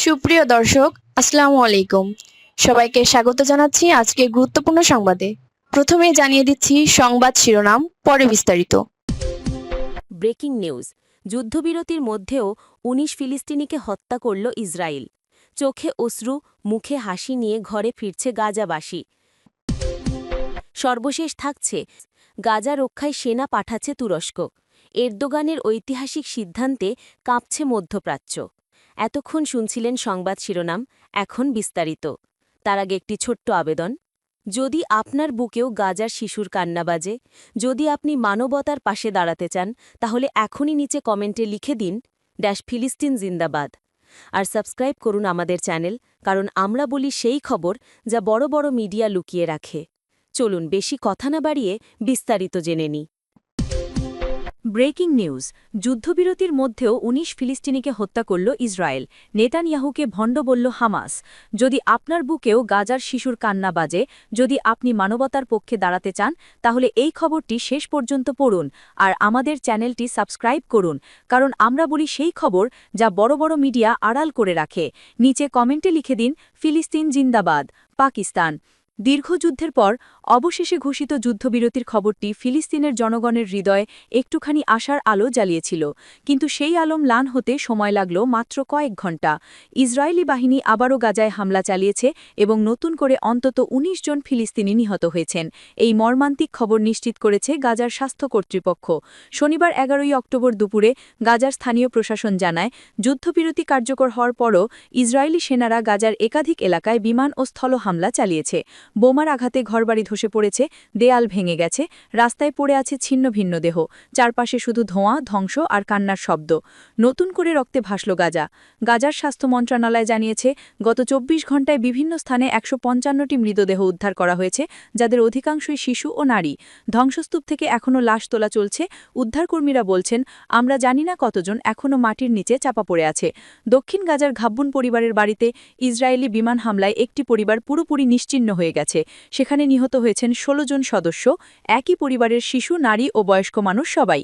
সুপ্রিয় দর্শক, আসসালামু আলাইকুম। সবাইকে স্বাগত জানাচ্ছি আজকে গুরুত্বপূর্ণ সংবাদে। প্রথমে জানিয়ে দিচ্ছি সংবাদ শিরোনাম, পরে বিস্তারিত। Breaking news. যুদ্ধবিরতির মধ্যেও ১৯ ফিলিস্তিনিকে হত্যা করল ইসরায়েল। চোখে অশ্রু, মুখে হাসি নিয়ে ঘরে ফিরছে গাজাবাসী। সর্বশেষ থাকছে, গাজা রক্ষায় সেনা পাঠাচ্ছে তুরস্ক। এরদোগানের ঐতিহাসিক সিদ্ধান্তে কাঁপছে মধ্যপ্রাচ্য। এতক্ষণ শুনছিলেন সংবাদ শিরোনাম, এখন বিস্তারিত। তার আগে একটি ছোট্ট আবেদন। যদি আপনার বুকেও গাজার শিশুর কান্না বাজে, যদি আপনি মানবতার পাশে দাঁড়াতে চান, তাহলে এখনই নিচে কমেন্টে লিখে দিন ফিলিস্তিন জিন্দাবাদ। আর সাবস্ক্রাইব করুন আমাদের চ্যানেল, কারণ আমরা বলি সেই খবর যা বড় বড় মিডিয়া লুকিয়ে রাখে। চলুন বেশি কথা না বাড়িয়ে বিস্তারিত জেনে নিই। Breaking news. যুদ্ধবিরতির মধ্যেও ১৯ ফিলিস্তিনিকে হত্যা করল ইসরায়েল। নেতানিয়াহুকে ভণ্ড বলল হামাস। যদি আপনার বুকেও গাজার শিশুর কান্না বাজে, যদি আপনি মানবতার পক্ষে দাঁড়াতে চান, তাহলে এই খবরটি শেষ পর্যন্ত পড়ুন আর আমাদের চ্যানেলটি সাবস্ক্রাইব করুন, কারণ আমরা বলি সেই খবর যা বড় বড় মিডিয়া আড়াল করে রাখে। নিচে কমেন্টে লিখে দিন ফিলিস্তিন জিন্দাবাদ, পাকিস্তান। দীর্ঘ যুদ্ধের পর অবশেষে ঘোষিত যুদ্ধবিরতির খবরটি ফিলিস্তিনের জনগণের হৃদয়ে একটুখানি আশার আলো জ্বালিয়েছিল, কিন্তু সেই আলো ম্লান হতে সময় লাগল মাত্র কয়েক ঘণ্টা। ইসরায়েলি বাহিনী আবারও গাজায় হামলা চালিয়েছে এবং নতুন করে অন্তত ১৯ জন ফিলিস্তিনি নিহত হয়েছেন। এই মর্মান্তিক খবর নিশ্চিত করেছে গাজার স্বাস্থ্য কর্তৃপক্ষ। শনিবার ১১ই অক্টোবর দুপুরে গাজার স্থানীয় প্রশাসন জানায়, যুদ্ধবিরতি কার্যকর হওয়ার পরও ইসরায়েলি সেনারা গাজার একাধিক এলাকায় বিমান ও স্থল হামলা চালিয়েছে। বোমার আঘাতে ঘরবাড়ি ধসে পড়েছে, দেয়াল ভেঙে গেছে, রাস্তায় পড়ে আছে ছিন্ন ভিন্ন দেহ, চারপাশে শুধু ধোঁয়া, ধ্বংস আর কান্নার শব্দ। নতুন করে রক্তে ভাসল গাজা। গাজার স্বাস্থ্য মন্ত্রণালয় জানিয়েছে, গত ২৪ ঘণ্টায় বিভিন্ন স্থানে ১৫৫টি মৃতদেহ উদ্ধার করা হয়েছে, যাদের অধিকাংশই শিশু ও নারী। ধ্বংসস্তূপ থেকে এখনও লাশ তোলা চলছে। উদ্ধারকর্মীরা বলছেন, আমরা জানি না কতজন এখনও মাটির নিচে চাপা পড়ে আছে। দক্ষিণ গাজার ঘাব্বুন পরিবারের বাড়িতে ইসরায়েলি বিমান হামলায় একটি পরিবার পুরোপুরি নিশ্চিহ্ন হয়ে গেছে। সেখানে নিহত হয়েছেন ১৬ জন সদস্য, একই পরিবারের শিশু, নারী ও বয়স্ক মানুষ সবাই।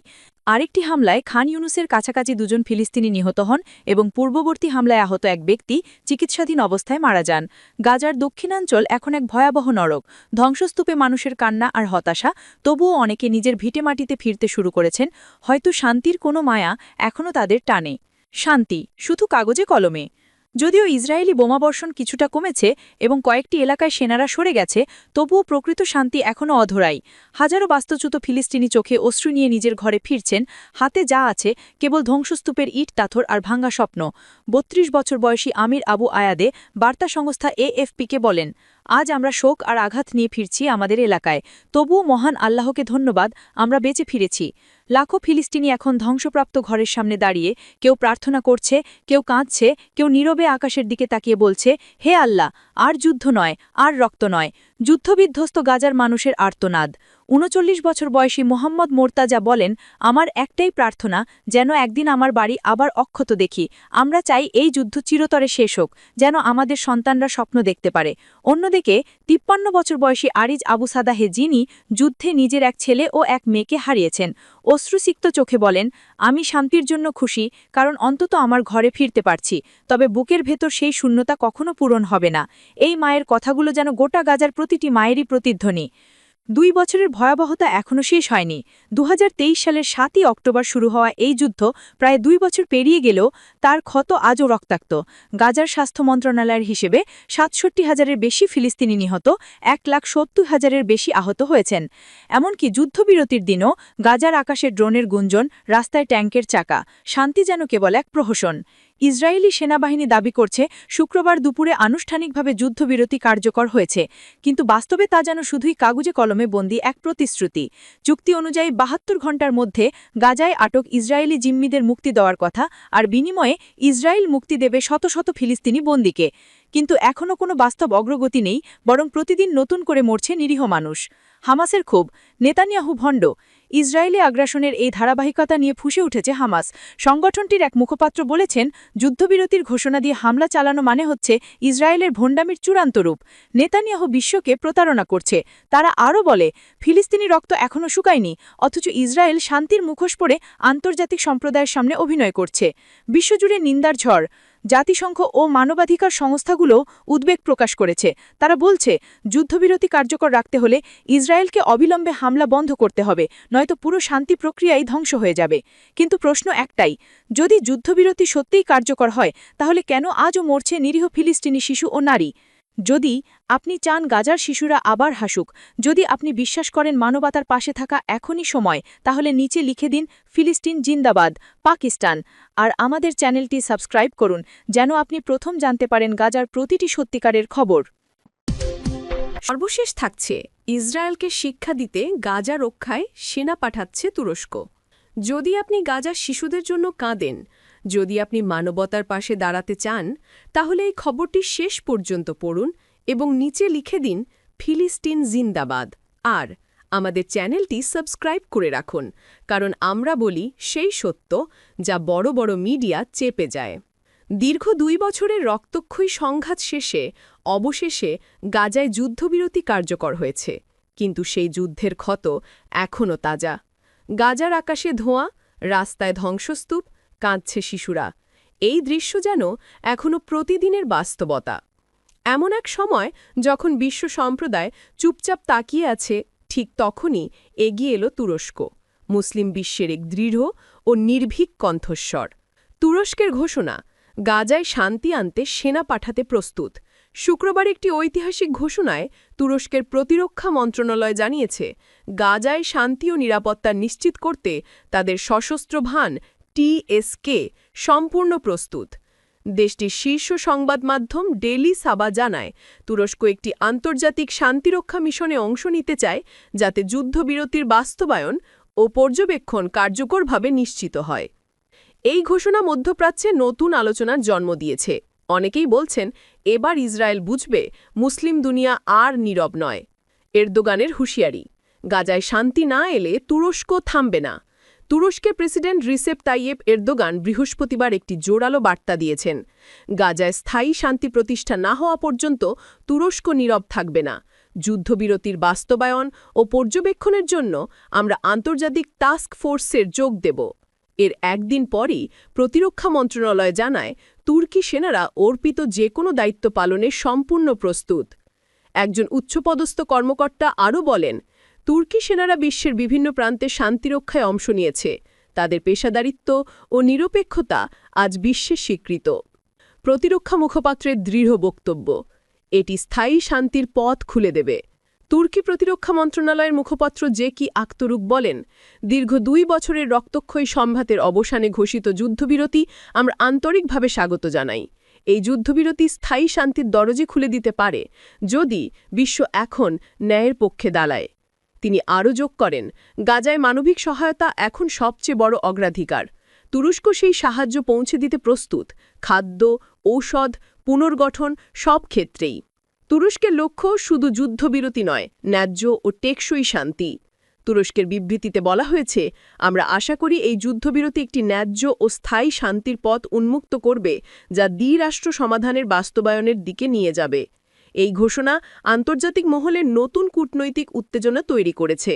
আরেকটি হামলায় খান ইউনুসের কাছাকাছি ২ জন ফিলিস্তিনি নিহত হন এবং পূর্ববর্তী হামলায় আহত এক ব্যক্তি চিকিৎসাধীন অবস্থায় মারা যান। গাজার দক্ষিণাঞ্চল এখন এক ভয়াবহ নরক। ধ্বংসস্তূপে মানুষের কান্না আর হতাশা, তবুও অনেকে নিজের ভিটেমাটিতে ফিরতে শুরু করেছেন। হয়তো শান্তির কোনো মায়া এখনও তাদের টানে। শান্তি শুধু কাগজে কলমে। যদিও ইসরায়েলি বোমাবর্ষণ কিছুটা কমেছে এবং কয়েকটি এলাকায় সেনারা সরে গেছে, তবুও প্রকৃত শান্তি এখনও অধরাই। হাজারো বাস্তুচ্যুত ফিলিস্তিনি চোখে অশ্রু নিয়ে নিজের ঘরে ফিরছেন। হাতে যা আছে কেবল ধ্বংসস্তূপের ইট, পাথর আর ভাঙ্গা স্বপ্ন। ৩২ বছর বয়সী আমির আবু আয়াদে বার্তা সংস্থা এএফপিকে বলেন, আজ আমরা শোক আর আঘাত নিয়ে ফিরছি আমাদের এলাকায়, তবুও মহান আল্লাহকে ধন্যবাদ, আমরা বেঁচে ফিরেছি। লাখো ফিলিস্তিনি এখন ধ্বংসপ্রাপ্ত ঘরের সামনে দাঁড়িয়ে কেউ প্রার্থনা করছে, কেউ কাঁদছে, কেউ নীরবে আকাশের দিকে তাকিয়ে বলছে, হে আল্লাহ, আর যুদ্ধ নয়, আর রক্ত নয়। যুদ্ধবিধ্বস্ত গাজার মানুষের আর্তনাদ। ৩৯ বছর বয়সী মোহাম্মদ মোর্তাজা বলেন, আমার একটাই প্রার্থনা, যেন একদিন আমার বাড়ি আবার অক্ষত দেখি। আমরা চাই এই যুদ্ধ চিরতরে শেষ হোক, যেন আমাদের সন্তানরা স্বপ্ন দেখতে পারে। অন্যদিকে ৫৩ বছর বয়সী আরিজ আবু সাদাহে, যিনি যুদ্ধে নিজের এক ছেলে ও এক মেয়েকে হারিয়েছেন, অশ্রুসিক্ত চোখে বলেন, আমি শান্তির জন্য খুশি, কারণ অন্তত আমার ঘরে ফিরতে পারছি, তবে বুকের ভেতর সেই শূন্যতা কখনো পূরণ হবে না। এই মায়ের কথাগুলো যেন গোটা গাজার প্রতিটি মায়েরই প্রতিধ্বনি। ২ বছরের ভয়াবহতা এখনও শেষ হয়নি। ২০২৩ সালের ৭ই অক্টোবর শুরু হওয়া এই যুদ্ধ প্রায় ২ বছর পেরিয়ে গেলেও তার ক্ষত আজও রক্তাক্ত। গাজার স্বাস্থ্য মন্ত্রণালয়ের হিসেবে ৬৭,০০০-এর বেশি ফিলিস্তিনি নিহত, ১,৭০,০০০-এর বেশি আহত হয়েছেন। এমনকি যুদ্ধবিরতির দিনও গাজার আকাশে ড্রোনের গুঞ্জন, রাস্তায় ট্যাঙ্কের চাকা, শান্তি যেন কেবল এক প্রহসন। ইসরায়েলি সেনাবাহিনী দাবি করছে, শুক্রবার দুপুরে আনুষ্ঠানিকভাবে যুদ্ধবিরতি কার্যকর হয়েছে, কিন্তু বাস্তবে তা যেন শুধুই কাগজে কলমে বন্দী এক প্রতিশ্রুতি। চুক্তি অনুযায়ী ৭২ ঘণ্টার মধ্যে গাজায় আটক ইসরায়েলি জিম্মিদের মুক্তি দেওয়ার কথা, আর বিনিময়ে ইসরায়েল মুক্তি দেবে শত শত ফিলিস্তিনি বন্দীকে। কিন্তু এখনও কোনো বাস্তব অগ্রগতি নেই, বরং প্রতিদিন নতুন করে মরছে নিরীহ মানুষ। হামাসের ক্ষোভ, নেতানিয়াহু ভণ্ড। ইসরায়েলি আগ্রাসনের এই ধারাবাহিকতা নিয়ে ফুঁসে উঠেছে হামাস। সংগঠনটির এক মুখপাত্র বলেছেন, যুদ্ধবিরতির ঘোষণা দিয়ে হামলা চালানো মানে হচ্ছে ইসরায়েলের ভণ্ডামির চূড়ান্ত রূপ। নেতানিয়াহু বিশ্বকে প্রতারণা করছে। তারা আরও বলে, ফিলিস্তিনি রক্ত এখনও শুকায়নি, অথচ ইসরায়েল শান্তির মুখোশ পরে আন্তর্জাতিক সম্প্রদায়ের সামনে অভিনয় করছে। বিশ্বজুড়ে নিন্দার ঝড়। জাতিসংঘ ও মানবাধিকার সংস্থাগুলো উদ্বেগ প্রকাশ করেছে। তারা বলছে, যুদ্ধবিরতি কার্যকর রাখতে হলে ইসরায়েলকে অবিলম্বে হামলা বন্ধ করতে হবে, নয়তো পুরো শান্তি প্রক্রিয়াই ধ্বংস হয়ে যাবে। কিন্তু প্রশ্ন একটাই, যদি যুদ্ধবিরতি সত্যিই কার্যকর হয়, তাহলে কেন আজও মরছে নিরীহ ফিলিস্তিনি শিশু ও নারী? যদি আপনি চান গাজার শিশুরা আবার হাসুক, যদি আপনি বিশ্বাস করেন মানবতার পাশে থাকা এখনই সময়, তাহলে নিচে লিখে দিন ফিলিস্তিন জিন্দাবাদ, পাকিস্তান। আর আমাদের চ্যানেলটি সাবস্ক্রাইব করুন, যেন আপনি প্রথম জানতে পারেন গাজার প্রতিটি সত্যিকারের খবর। সর্বশেষ থাকছে, ইসরায়েলকে শিক্ষা দিতে গাজা রক্ষায় সেনা পাঠাচ্ছে তুরস্ক। যদি আপনি গাজার শিশুদের জন্য কাঁদেন, যদি আপনি মানবতার পাশে দাঁড়াতে চান, তাহলে এই খবরটি শেষ পর্যন্ত পড়ুন এবং নিচে লিখে দিন ফিলিস্তিন জিন্দাবাদ। আর আমাদের চ্যানেলটি সাবস্ক্রাইব করে রাখুন, কারণ আমরা বলি সেই সত্য যা বড় বড় মিডিয়া চেপে যায়। দীর্ঘ 2 বছরের রক্তক্ষয়ী সংঘাত শেষে অবশেষে গাজায় যুদ্ধবিরতি কার্যকর হয়েছে, কিন্তু সেই যুদ্ধের ক্ষত এখনও তাজা। গাজার আকাশে ধোঁয়া, রাস্তায় ধ্বংসস্তূপ, কাঁদছে শিশুরা। এই দৃশ্য যেন এখনও প্রতিদিনের বাস্তবতা। এমন এক সময় যখন বিশ্ব সম্প্রদায় চুপচাপ তাকিয়ে আছে, ঠিক তখনই এগিয়ে এলো তুরস্ক, মুসলিম বিশ্বের এক দৃঢ় ও নির্ভীক কণ্ঠস্বর। তুরস্কের ঘোষণা, গাজায় শান্তি আনতে সেনা পাঠাতে প্রস্তুত। শুক্রবার একটি ঐতিহাসিক ঘোষণায় তুরস্কের প্রতিরক্ষা মন্ত্রণালয় জানিয়েছে, গাজায় শান্তি ও নিরাপত্তা নিশ্চিত করতে তাদের সশস্ত্র বাহিনী টিএসকে সম্পূর্ণ প্রস্তুত। দেশটির শীর্ষ সংবাদ মাধ্যম ডেইলি সাবা জানায়, তুরস্ক একটি আন্তর্জাতিক শান্তিরক্ষা মিশনে অংশ নিতে চায়, যাতে যুদ্ধবিরতির বাস্তবায়ন ও পর্যবেক্ষণ কার্যকরভাবে নিশ্চিত হয়। এই ঘোষণা মধ্যপ্রাচ্যে নতুন আলোচনার জন্ম দিয়েছে। অনেকেই বলছেন, এবার ইসরায়েল বুঝবে মুসলিম দুনিয়া আর নীরব নয়। এরদোগানের হুঁশিয়ারি, গাজায় শান্তি না এলে তুরস্ক থামবে না। তুরস্কের প্রেসিডেন্ট রিসেপ তাইয়েপ এরদোগান বৃহস্পতিবার একটি জোরালো বার্তা দিয়েছেন, গাজায় স্থায়ী শান্তি প্রতিষ্ঠা না হওয়া পর্যন্ত তুরস্ক নীরব থাকবে না। যুদ্ধবিরতির বাস্তবায়ন ও পর্যবেক্ষণের জন্য আমরা আন্তর্জাতিক টাস্ক ফোর্সের যোগ দেব। এর একদিন পরই প্রতিরক্ষা মন্ত্রণালয় জানায়, তুর্কি সেনারা অর্পিত যে কোনো দায়িত্ব পালনে সম্পূর্ণ প্রস্তুত। একজন উচ্চপদস্থ কর্মকর্তা আরও বলেন, তুর্কি সেনারা বিশ্বের বিভিন্ন প্রান্তে শান্তিরক্ষায় অংশ নিয়েছে। তাদের পেশাদারিত্ব ও নিরপেক্ষতা আজ বিশ্বে স্বীকৃত। প্রতিরক্ষা মুখপাত্রের দৃঢ় বক্তব্য, এটি স্থায়ী শান্তির পথ খুলে দেবে। তুর্কি প্রতিরক্ষা মন্ত্রণালয়ের মুখপাত্র জেকি আকতরুক বলেন, দীর্ঘ 2 বছরের রক্তক্ষয়ী সংঘাতের অবসানে ঘোষিত যুদ্ধবিরতি আমরা আন্তরিকভাবে স্বাগত জানাই। এই যুদ্ধবিরতি স্থায়ী শান্তির দরজা খুলে দিতে পারে, যদি বিশ্ব এখন ন্যায়ের পক্ষে দাঁড়ায়। তিনি আরও যোগ করেন, গাজায় মানবিক সহায়তা এখন সবচেয়ে বড় অগ্রাধিকার। তুরস্ক সেই সাহায্য পৌঁছে দিতে প্রস্তুত, খাদ্য, ঔষধ, পুনর্গঠন সব ক্ষেত্রেই। তুরস্কের লক্ষ্য শুধু যুদ্ধবিরতি নয়, ন্যায্য ও টেকসই শান্তি। তুরস্কের বিবৃতিতে বলা হয়েছে, আমরা আশা করি এই যুদ্ধবিরতি একটি ন্যায্য ও স্থায়ী শান্তির পথ উন্মুক্ত করবে, যা দ্বিরাষ্ট্র সমাধানের বাস্তবায়নের দিকে নিয়ে যাবে। এই ঘোষণা আন্তর্জাতিক মহলে নতুন কূটনৈতিক উত্তেজনা তৈরি করেছে।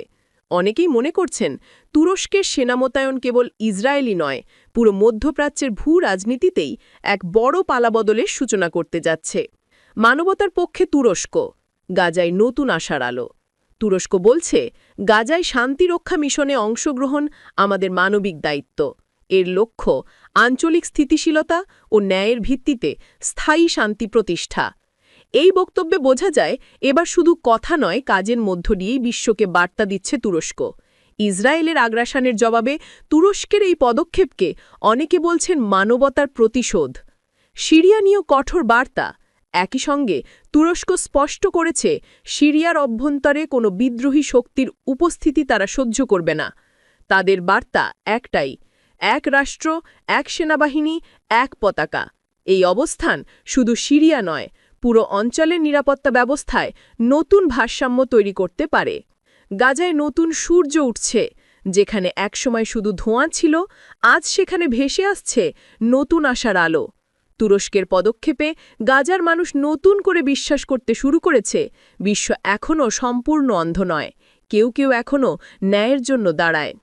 অনেকেই মনে করছেন, তুরস্কের সেনা মোতায়েন কেবল ইসরায়েলি নয়, পুরো মধ্যপ্রাচ্যের ভূ-রাজনীতিতেই এক বড় পালাবদলের সূচনা করতে যাচ্ছে। মানবতার পক্ষে তুরস্ক, গাজায় নতুন আশার আলো। তুরস্ক বলছে, গাজায় শান্তিরক্ষা মিশনে অংশগ্রহণ আমাদের মানবিক দায়িত্ব। এর লক্ষ্য আঞ্চলিক স্থিতিশীলতা ও ন্যায়ের ভিত্তিতে স্থায়ী শান্তি প্রতিষ্ঠা। এই বক্তব্যে বোঝা যায়, এবার শুধু কথা নয়, কাজের মধ্য দিয়েই বিশ্বকে বার্তা দিচ্ছে তুরস্ক। ইসরায়েলের আগ্রাসনের জবাবে তুরস্কের এই পদক্ষেপকে অনেকে বলছেন মানবতার প্রতিশোধ। সিরিয়া নিয়েও কঠোর বার্তা। একই সঙ্গে তুরস্ক স্পষ্ট করেছে, সিরিয়ার অভ্যন্তরে কোনো বিদ্রোহী শক্তির উপস্থিতি তারা সহ্য করবে না। তাদের বার্তা একটাই, এক রাষ্ট্র, এক সেনাবাহিনী, এক পতাকা। এই অবস্থান শুধু সিরিয়া নয়, পুরো অঞ্চলের নিরাপত্তা ব্যবস্থায় নতুন ভারসাম্য তৈরি করতে পারে। গাজায় নতুন সূর্য উঠছে। যেখানে একসময় শুধু ধোঁয়া ছিল, আজ সেখানে ভেসে আসছে নতুন আশার আলো। তুরস্কের পদক্ষেপে গাজার মানুষ নতুন করে বিশ্বাস করতে শুরু করেছে, বিশ্ব এখনও সম্পূর্ণ অন্ধ নয়, কেউ কেউ এখনও ন্যায়ের জন্য দাঁড়ায়।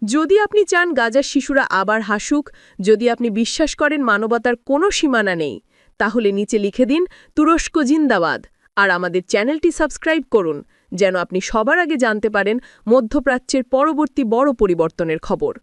যদি আপনি চান গাজার শিশুরা আবার হাসুক, যদি আপনি বিশ্বাস করেন মানবতার কোনো সীমানা নেই, তাহলে নিচে লিখে দিন তুরস্ক জিন্দাবাদ আর আমাদের চ্যানেলটি সাবস্ক্রাইব করুন, যেন আপনি সবার আগে জানতে পারেন মধ্যপ্রাচ্যের পরবর্তী বড় পরিবর্তনের খবর।